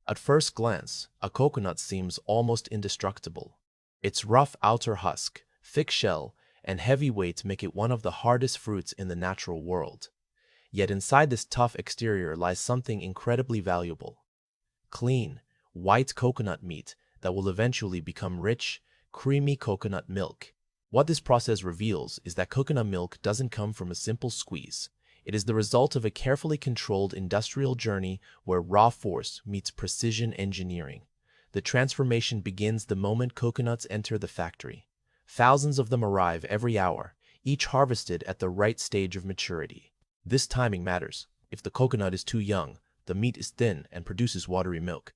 At first glance, a coconut seems almost indestructible. Its rough outer husk, thick shell, and heavy weight make it one of the hardest fruits in the natural world. Yet inside this tough exterior lies something incredibly valuable. Clean, white coconut meat that will eventually become rich, creamy coconut milk. What this process reveals is that coconut milk doesn't come from a simple squeeze. It is the result of a carefully controlled industrial journey where raw force meets precision engineering. The transformation begins the moment coconuts enter the factory. Thousands of them arrive every hour, each harvested at the right stage of maturity. This timing matters. If the coconut is too young, the meat is thin and produces watery milk.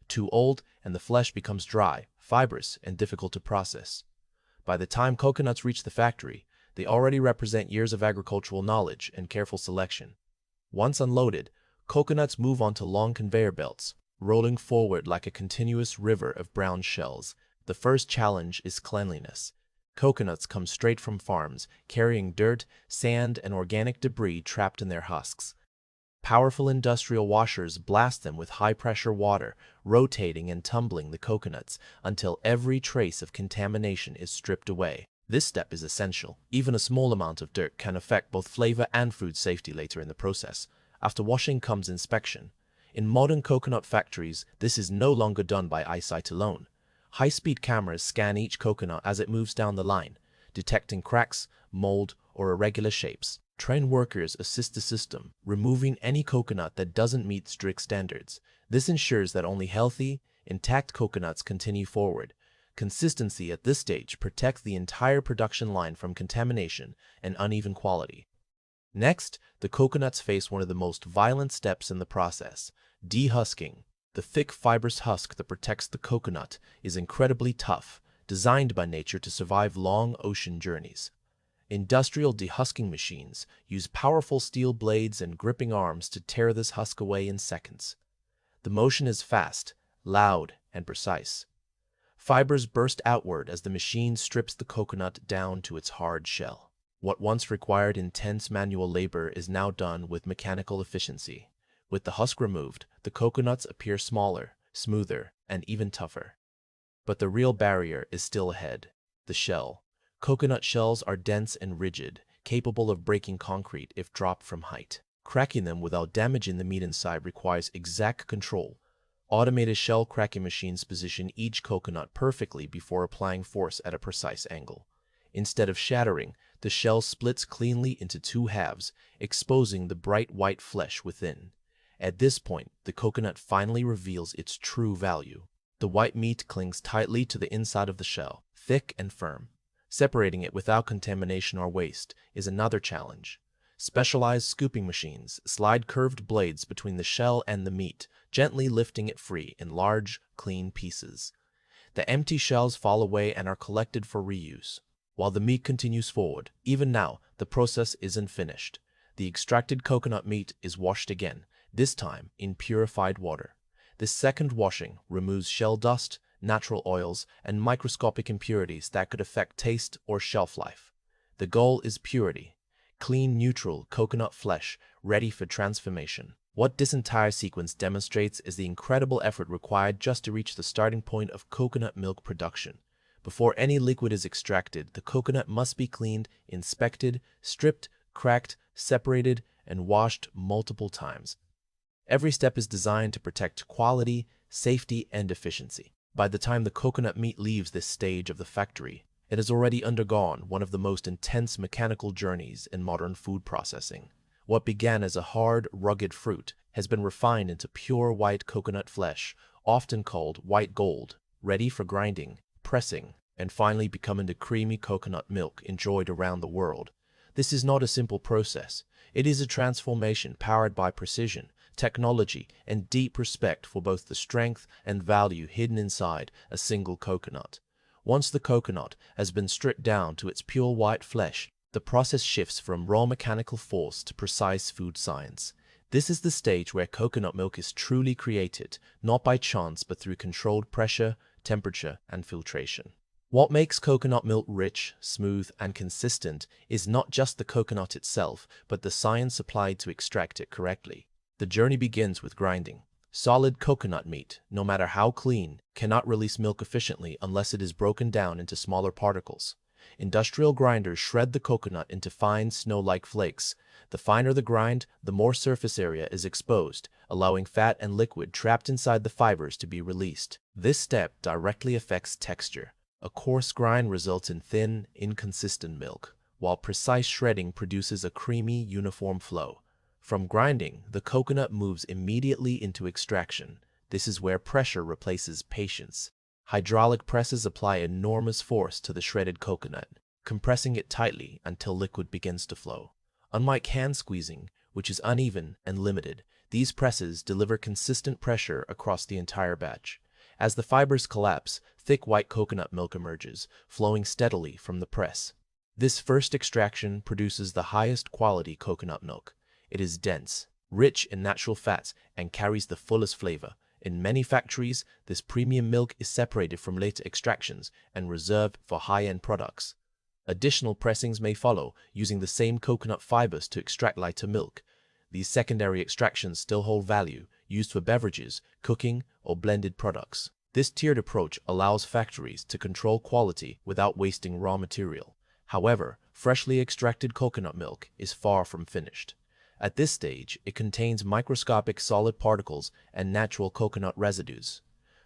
Too old, and the flesh becomes dry, fibrous, and difficult to process. By the time coconuts reach the factory, they already represent years of agricultural knowledge and careful selection. Once unloaded, coconuts move onto long conveyor belts, rolling forward like a continuous river of brown shells. The first challenge is cleanliness. Coconuts come straight from farms, carrying dirt, sand, and organic debris trapped in their husks. Powerful industrial washers blast them with high-pressure water, rotating and tumbling the coconuts until every trace of contamination is stripped away. This step is essential. Even a small amount of dirt can affect both flavor and food safety later in the process. After washing comes inspection. In modern coconut factories, this is no longer done by eyesight alone. High-speed cameras scan each coconut as it moves down the line, detecting cracks, mold, or irregular shapes. Trained workers assist the system, removing any coconut that doesn't meet strict standards. This ensures that only healthy, intact coconuts continue forward. Consistency at this stage protects the entire production line from contamination and uneven quality. Next, the coconuts face one of the most violent steps in the process, dehusking. The thick fibrous husk that protects the coconut is incredibly tough, designed by nature to survive long ocean journeys. Industrial dehusking machines use powerful steel blades and gripping arms to tear this husk away in seconds. The motion is fast, loud, and precise. Fibers burst outward as the machine strips the coconut down to its hard shell. What once required intense manual labor is now done with mechanical efficiency. With the husk removed, the coconuts appear smaller, smoother, and even tougher. But the real barrier is still ahead: the shell. Coconut shells are dense and rigid, capable of breaking concrete if dropped from height. Cracking them without damaging the meat inside requires exact control. Automated shell cracking machines position each coconut perfectly before applying force at a precise angle. Instead of shattering, the shell splits cleanly into two halves, exposing the bright white flesh within. At this point, the coconut finally reveals its true value. The white meat clings tightly to the inside of the shell, thick and firm. Separating it without contamination or waste is another challenge. Specialized scooping machines slide curved blades between the shell and the meat, gently lifting it free in large, clean pieces. The empty shells fall away and are collected for reuse. While the meat continues forward, even now, the process isn't finished. The extracted coconut meat is washed again, this time in purified water. This second washing removes shell dust, natural oils, and microscopic impurities that could affect taste or shelf life. The goal is purity: clean, neutral coconut flesh ready for transformation. What this entire sequence demonstrates is the incredible effort required just to reach the starting point of coconut milk production. Before any liquid is extracted, the coconut must be cleaned, inspected, stripped, cracked, separated, and washed multiple times. Every step is designed to protect quality, safety, and efficiency. By the time the coconut meat leaves this stage of the factory, it has already undergone one of the most intense mechanical journeys in modern food processing. What began as a hard, rugged fruit has been refined into pure white coconut flesh, often called white gold, ready for grinding, pressing, and finally becoming the creamy coconut milk enjoyed around the world. This is not a simple process. It is a transformation powered by precision, technology, and deep respect for both the strength and value hidden inside a single coconut. Once the coconut has been stripped down to its pure white flesh, the process shifts from raw mechanical force to precise food science. This is the stage where coconut milk is truly created, not by chance but through controlled pressure, temperature, and filtration. What makes coconut milk rich, smooth, and consistent is not just the coconut itself, but the science applied to extract it correctly. The journey begins with grinding. Solid coconut meat, no matter how clean, cannot release milk efficiently unless it is broken down into smaller particles. Industrial grinders shred the coconut into fine snow-like flakes. The finer the grind, the more surface area is exposed, allowing fat and liquid trapped inside the fibers to be released. This step directly affects texture. A coarse grind results in thin, inconsistent milk, while precise shredding produces a creamy, uniform flow. From grinding, the coconut moves immediately into extraction. This is where pressure replaces patience. Hydraulic presses apply enormous force to the shredded coconut, compressing it tightly until liquid begins to flow. Unlike hand squeezing, which is uneven and limited, these presses deliver consistent pressure across the entire batch. As the fibers collapse, thick white coconut milk emerges, flowing steadily from the press. This first extraction produces the highest quality coconut milk. It is dense, rich in natural fats, and carries the fullest flavor. In many factories, this premium milk is separated from later extractions and reserved for high-end products. Additional pressings may follow, using the same coconut fibers to extract lighter milk. These secondary extractions still hold value, used for beverages, cooking, or blended products. This tiered approach allows factories to control quality without wasting raw material. However, freshly extracted coconut milk is far from finished. At this stage, it contains microscopic solid particles and natural coconut residues.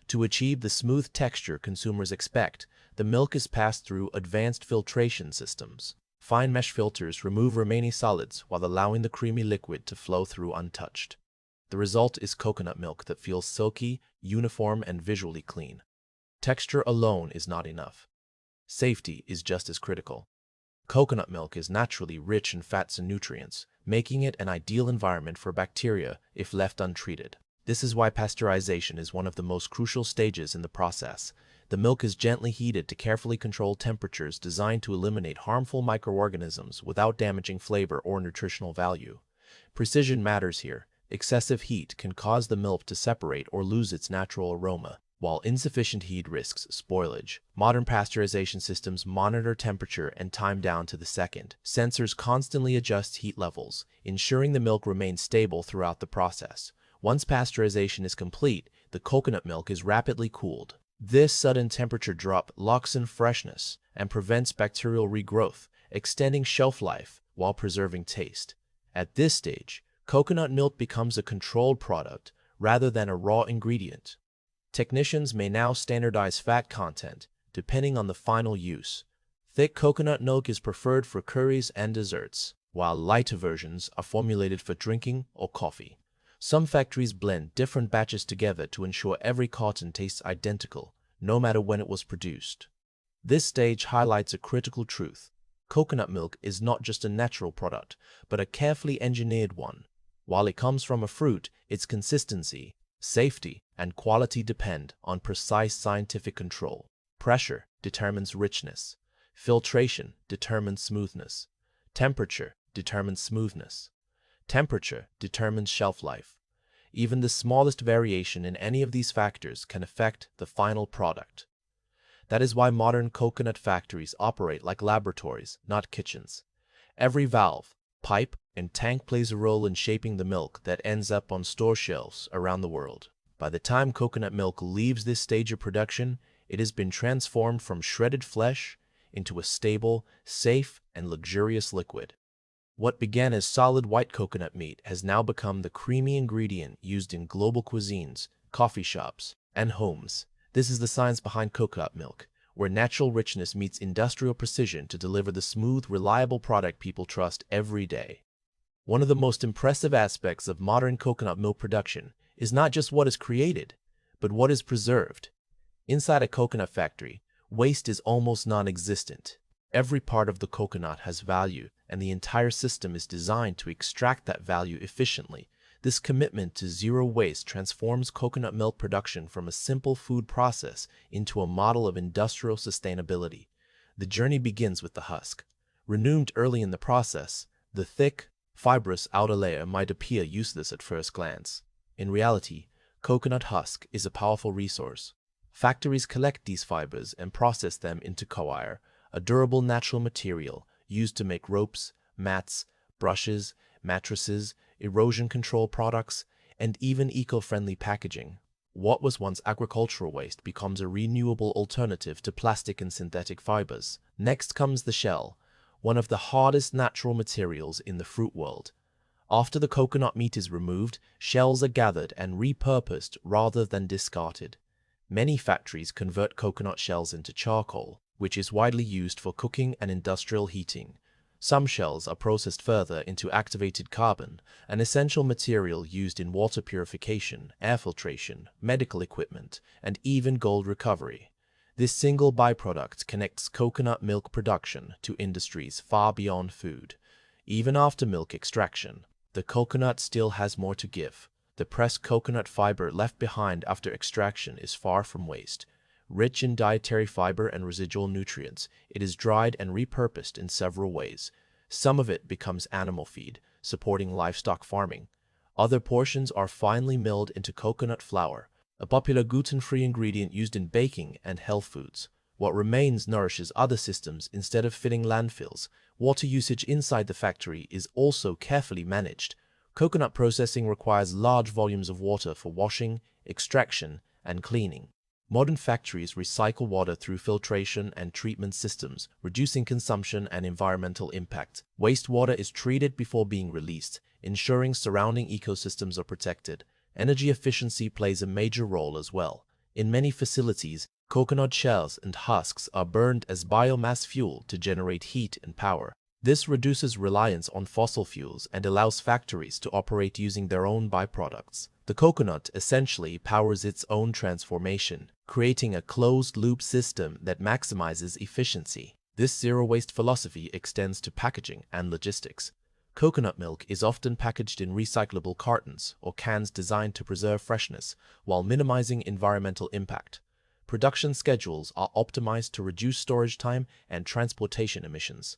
To achieve the smooth texture consumers expect, the milk is passed through advanced filtration systems. Fine mesh filters remove remaining solids while allowing the creamy liquid to flow through untouched. The result is coconut milk that feels silky, uniform, and visually clean. Texture alone is not enough. Safety is just as critical. Coconut milk is naturally rich in fats and nutrients, making it an ideal environment for bacteria if left untreated. This is why pasteurization is one of the most crucial stages in the process. The milk is gently heated to carefully control temperatures designed to eliminate harmful microorganisms without damaging flavor or nutritional value. Precision matters here. Excessive heat can cause the milk to separate or lose its natural aroma, while insufficient heat risks spoilage. Modern pasteurization systems monitor temperature and time down to the second. Sensors constantly adjust heat levels, ensuring the milk remains stable throughout the process. Once pasteurization is complete, the coconut milk is rapidly cooled. This sudden temperature drop locks in freshness and prevents bacterial regrowth, extending shelf life while preserving taste. At this stage, coconut milk becomes a controlled product rather than a raw ingredient. Technicians may now standardize fat content, depending on the final use. Thick coconut milk is preferred for curries and desserts, while lighter versions are formulated for drinking or coffee. Some factories blend different batches together to ensure every carton tastes identical, no matter when it was produced. This stage highlights a critical truth. Coconut milk is not just a natural product, but a carefully engineered one. While it comes from a fruit, its consistency, safety, and quality depend on precise scientific control. Pressure determines richness. Filtration determines smoothness. Temperature determines smoothness. Temperature determines shelf life. Even the smallest variation in any of these factors can affect the final product. That is why modern coconut factories operate like laboratories, not kitchens. Every valve, pipe, and tank plays a role in shaping the milk that ends up on store shelves around the world. By the time coconut milk leaves this stage of production, it has been transformed from shredded flesh into a stable, safe, and luxurious liquid. What began as solid white coconut meat has now become the creamy ingredient used in global cuisines, coffee shops, and homes. This is the science behind coconut milk, where natural richness meets industrial precision to deliver the smooth, reliable product people trust every day. One of the most impressive aspects of modern coconut milk production is not just what is created, but what is preserved. Inside a coconut factory, waste is almost non-existent. Every part of the coconut has value, and the entire system is designed to extract that value efficiently. This commitment to zero waste transforms coconut milk production from a simple food process into a model of industrial sustainability. The journey begins with the husk. Removed early in the process, the thick, fibrous outer layer might appear useless at first glance. In reality, coconut husk is a powerful resource. Factories collect these fibers and process them into coir, a durable natural material used to make ropes, mats, brushes, mattresses, erosion control products, and even eco-friendly packaging. What was once agricultural waste becomes a renewable alternative to plastic and synthetic fibers. Next comes the shell, one of the hardest natural materials in the fruit world. After the coconut meat is removed, shells are gathered and repurposed rather than discarded. Many factories convert coconut shells into charcoal, which is widely used for cooking and industrial heating. Some shells are processed further into activated carbon, an essential material used in water purification, air filtration, medical equipment, and even gold recovery. This single byproduct connects coconut milk production to industries far beyond food. Even after milk extraction, the coconut still has more to give. The pressed coconut fiber left behind after extraction is far from waste. Rich in dietary fiber and residual nutrients, it is dried and repurposed in several ways. Some of it becomes animal feed, supporting livestock farming. Other portions are finely milled into coconut flour, a popular gluten-free ingredient used in baking and health foods. What remains nourishes other systems instead of filling landfills. Water usage inside the factory is also carefully managed. Coconut processing requires large volumes of water for washing, extraction, and cleaning. Modern factories recycle water through filtration and treatment systems, reducing consumption and environmental impact. Wastewater is treated before being released, ensuring surrounding ecosystems are protected. Energy efficiency plays a major role as well. In many facilities, coconut shells and husks are burned as biomass fuel to generate heat and power. This reduces reliance on fossil fuels and allows factories to operate using their own byproducts. The coconut essentially powers its own transformation, creating a closed-loop system that maximizes efficiency. This zero-waste philosophy extends to packaging and logistics. Coconut milk is often packaged in recyclable cartons or cans designed to preserve freshness while minimizing environmental impact. Production schedules are optimized to reduce storage time and transportation emissions.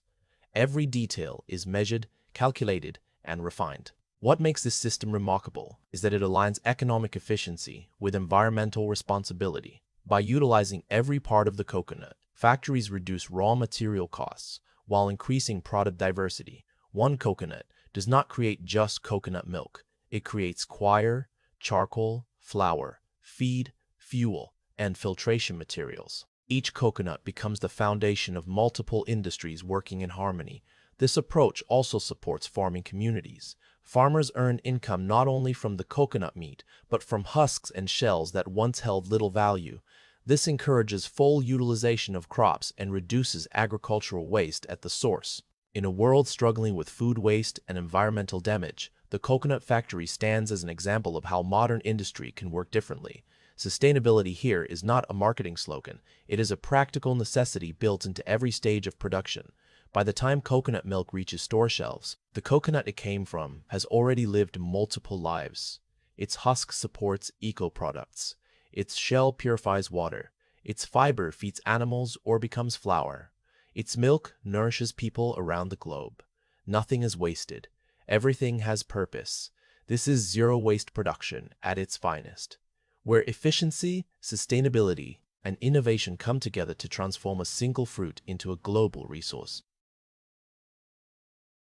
Every detail is measured, calculated, and refined. What makes this system remarkable is that it aligns economic efficiency with environmental responsibility. By utilizing every part of the coconut, factories reduce raw material costs while increasing product diversity. One coconut does not create just coconut milk. It creates coir, charcoal, flour, feed, fuel, and filtration materials. Each coconut becomes the foundation of multiple industries working in harmony. This approach also supports farming communities. Farmers earn income not only from the coconut meat, but from husks and shells that once held little value. This encourages full utilization of crops and reduces agricultural waste at the source. In a world struggling with food waste and environmental damage, the coconut factory stands as an example of how modern industry can work differently. Sustainability here is not a marketing slogan. It is a practical necessity built into every stage of production. By the time coconut milk reaches store shelves, the coconut it came from has already lived multiple lives. Its husk supports eco-products. Its shell purifies water. Its fiber feeds animals or becomes flour. Its milk nourishes people around the globe. Nothing is wasted. Everything has purpose. This is zero-waste production at its finest, where efficiency, sustainability, and innovation come together to transform a single fruit into a global resource.